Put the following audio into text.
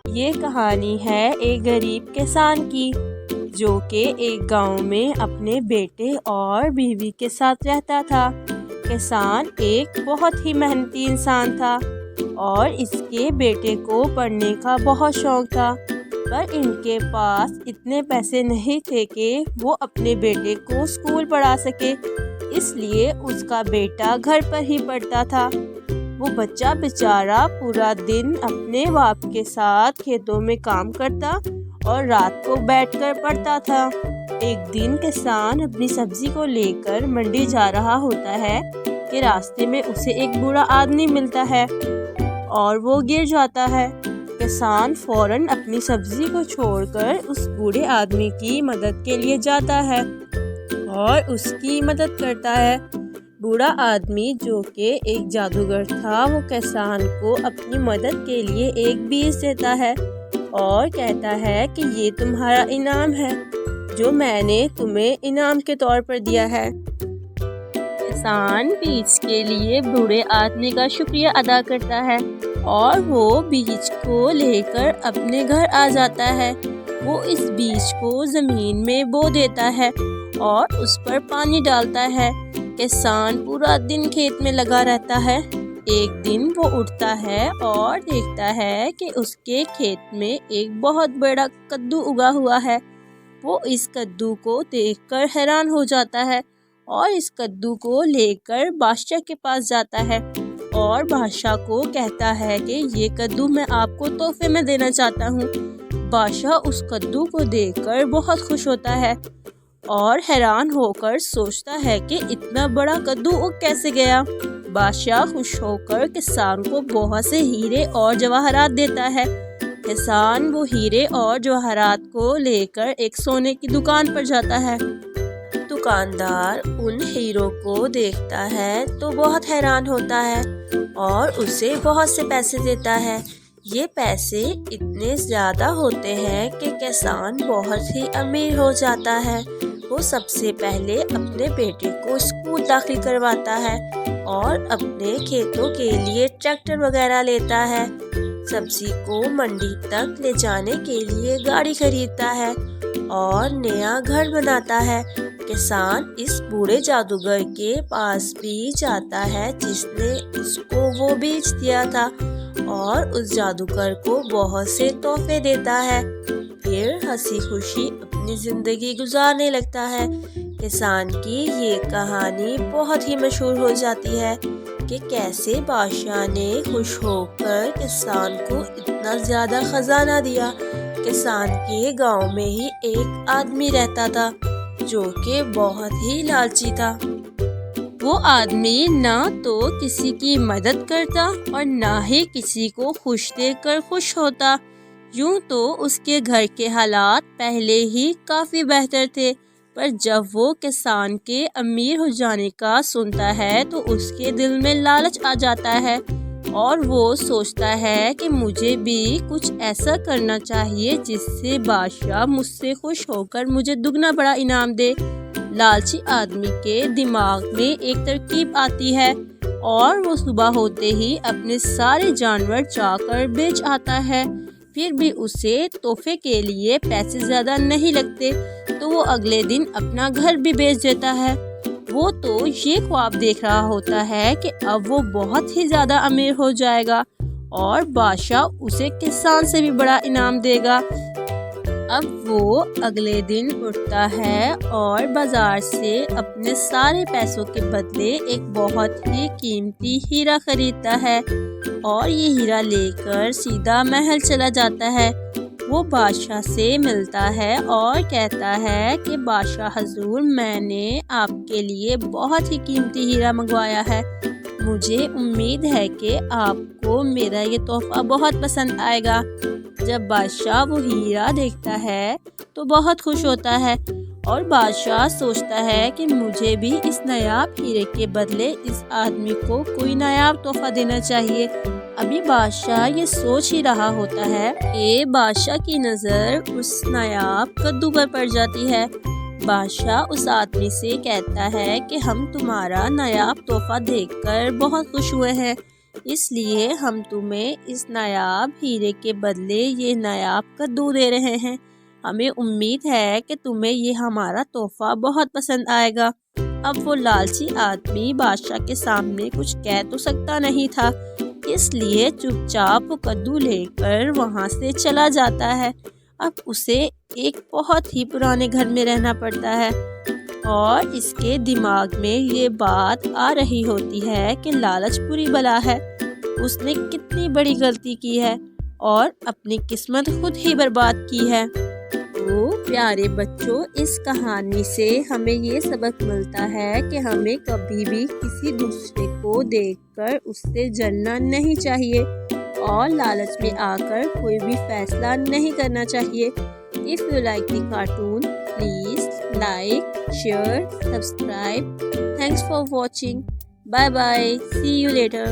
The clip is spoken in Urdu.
یہ کہانی ہے ایک غریب کسان کی جو کہ ایک گاؤں میں اپنے بیٹے اور بیوی کے ساتھ رہتا تھا۔ کسان ایک بہت ہی محنتی انسان تھا اور اس کے بیٹے کو پڑھنے کا بہت شوق تھا، پر ان کے پاس اتنے پیسے نہیں تھے کہ وہ اپنے بیٹے کو اسکول پڑھا سکے، اس لیے اس کا بیٹا گھر پر ہی پڑھتا تھا۔ وہ بچہ بیچارہ پورا دن اپنے باپ کے ساتھ کھیتوں میں کام کرتا اور رات کو بیٹھ کر پڑھتا تھا۔ ایک دن کسان اپنی سبزی کو لے کر منڈی جا رہا ہوتا ہے کہ راستے میں اسے ایک بوڑھا آدمی ملتا ہے اور وہ گر جاتا ہے۔ کسان فوراً اپنی سبزی کو چھوڑ کر اس بوڑھے آدمی کی مدد کے لیے جاتا ہے اور اس کی مدد کرتا ہے۔ بوڑھا آدمی جو کہ ایک جادوگر تھا، وہ کسان کو اپنی مدد کے لیے ایک بیج دیتا ہے اور کہتا ہے کہ یہ تمہارا انعام ہے جو میں نے تمہیں انعام کے طور پر دیا ہے۔ کسان بیج کے لیے بوڑھے آدمی کا شکریہ ادا کرتا ہے اور وہ بیج کو لے کر اپنے گھر آ جاتا ہے۔ وہ اس بیج کو زمین میں بو دیتا ہے اور اس پر پانی ڈالتا ہے۔ کسان پورا دن کھیت میں لگا رہتا ہے۔ ایک دن وہ اٹھتا ہے اور دیکھتا ہے کہ اس کے کھیت میں ایک بہت بڑا کدو اگا ہوا ہے۔ وہ اس کدو کو دیکھ کر حیران ہو جاتا ہے اور اس کدو کو لے کر بادشاہ کے پاس جاتا ہے اور بادشاہ کو کہتا ہے کہ یہ کدو میں آپ کو تحفے میں دینا چاہتا ہوں۔ بادشاہ اس کدو کو دیکھ کر بہت خوش ہوتا ہے اور حیران ہو کر سوچتا ہے کہ اتنا بڑا کدو اگ کیسے گیا۔ بادشاہ خوش ہو کر کسان کو بہت سے ہیرے اور جواہرات دیتا ہے۔ کسان وہ ہیرے اور جواہرات کو لے کر ایک سونے کی دکان پر جاتا ہے۔ دکاندار ان ہیروں کو دیکھتا ہے تو بہت حیران ہوتا ہے اور اسے بہت سے پیسے دیتا ہے۔ یہ پیسے اتنے زیادہ ہوتے ہیں کہ کسان بہت ہی امیر ہو جاتا ہے۔ وہ سب سے پہلے اپنے بیٹے کو اسکول داخل کرواتا ہے اور اپنے کھیتوں کے لیے ٹریکٹر وغیرہ لیتا ہے۔ سبزی کو منڈی تک لے جانے کے لیے گاڑی خریدتا ہے اور نیا گھر بناتا ہے۔ کسان اس بوڑھے جادوگر کے پاس بھی جاتا ہے جس نے اس کو وہ بیج دیا تھا اور اس جادوگر کو بہت سے تحفے دیتا ہے۔ پھر ہنسی خوشی اپنی زندگی گزارنے لگتا ہے۔ کسان کی یہ کہانی بہت ہی مشہور ہو جاتی ہے کہ کیسے بادشاہ نے خوش ہو کر کسان کو اتنا زیادہ خزانہ دیا۔ کسان کے گاؤں میں ہی ایک آدمی رہتا تھا جو کہ بہت ہی لالچی تھا۔ وہ آدمی نہ تو کسی کی مدد کرتا اور نہ ہی کسی کو خوش دیکھ کر خوش ہوتا۔ یوں تو اس کے گھر کے حالات پہلے ہی کافی بہتر تھے، پر جب وہ کسان کے امیر ہو جانے کا سنتا ہے تو اس کے دل میں لالچ آ جاتا ہے اور وہ سوچتا ہے کہ مجھے بھی کچھ ایسا کرنا چاہیے جس سے بادشاہ مجھ سے خوش ہو کر مجھے دگنا بڑا انعام دے۔ لالچی آدمی کے دماغ میں ایک ترکیب آتی ہے اور وہ صبح ہوتے ہی اپنے سارے جانور چا کر بیچ آتا ہے۔ پھر بھی اسے تحفے کے لیے پیسے زیادہ نہیں لگتے تو وہ اگلے دن اپنا گھر بھی بیچ دیتا ہے۔ وہ تو یہ خواب دیکھ رہا ہوتا ہے کہ اب وہ بہت ہی زیادہ امیر ہو جائے گا اور بادشاہ اسے کسان سے بھی بڑا انعام دے گا۔ اب وہ اگلے دن اٹھتا ہے اور بازار سے اپنے سارے پیسوں کے بدلے ایک بہت ہی قیمتی ہیرا خریدتا ہے اور یہ ہیرا لے کر سیدھا محل چلا جاتا ہے۔ وہ بادشاہ سے ملتا ہے اور کہتا ہے کہ بادشاہ حضور، میں نے آپ کے لیے بہت ہی قیمتی ہیرا منگوایا ہے۔ مجھے امید ہے کہ آپ کو میرا یہ تحفہ بہت پسند آئے گا۔ جب بادشاہ وہ ہیرا دیکھتا ہے تو بہت خوش ہوتا ہے اور بادشاہ سوچتا ہے کہ مجھے بھی اس نایاب ہیرے کے بدلے اس آدمی کو کوئی نایاب تحفہ دینا چاہیے۔ ابھی بادشاہ یہ سوچ ہی رہا ہوتا ہے کہ بادشاہ کی نظر اس نایاب کدو پر پڑ جاتی ہے۔ بادشاہ اس آدمی سے کہتا ہے کہ ہم تمہارا نایاب تحفہ دیکھ کر بہت خوش ہوئے ہیں، اس لیے ہم تمہیں اس نایاب ہیرے کے بدلے یہ نایاب کدو دے رہے ہیں۔ ہمیں امید ہے کہ تمہیں یہ ہمارا تحفہ بہت پسند آئے گا۔ اب وہ لالچی آدمی بادشاہ کے سامنے کچھ کہہ تو سکتا نہیں تھا، اس لیے چپ چاپ وہ کدو لے کر وہاں سے چلا جاتا ہے۔ اب اسے ایک بہت ہی پرانے گھر میں رہنا پڑتا ہے اور اس کے دماغ میں یہ بات آ رہی ہوتی ہے کہ لالچ بری بلا ہے، اس نے کتنی بڑی غلطی کی ہے اور اپنی قسمت خود ہی برباد کی ہے۔ تو پیارے بچوں، اس کہانی سے ہمیں یہ سبق ملتا ہے کہ ہمیں کبھی بھی کسی دوسرے کو دیکھ کر اس سے جلنا نہیں چاہیے اور لالچ میں آ کر کوئی بھی فیصلہ نہیں کرنا چاہیے۔ If you like the cartoon, please like, share, subscribe. Thanks for watching. Bye bye. See you later.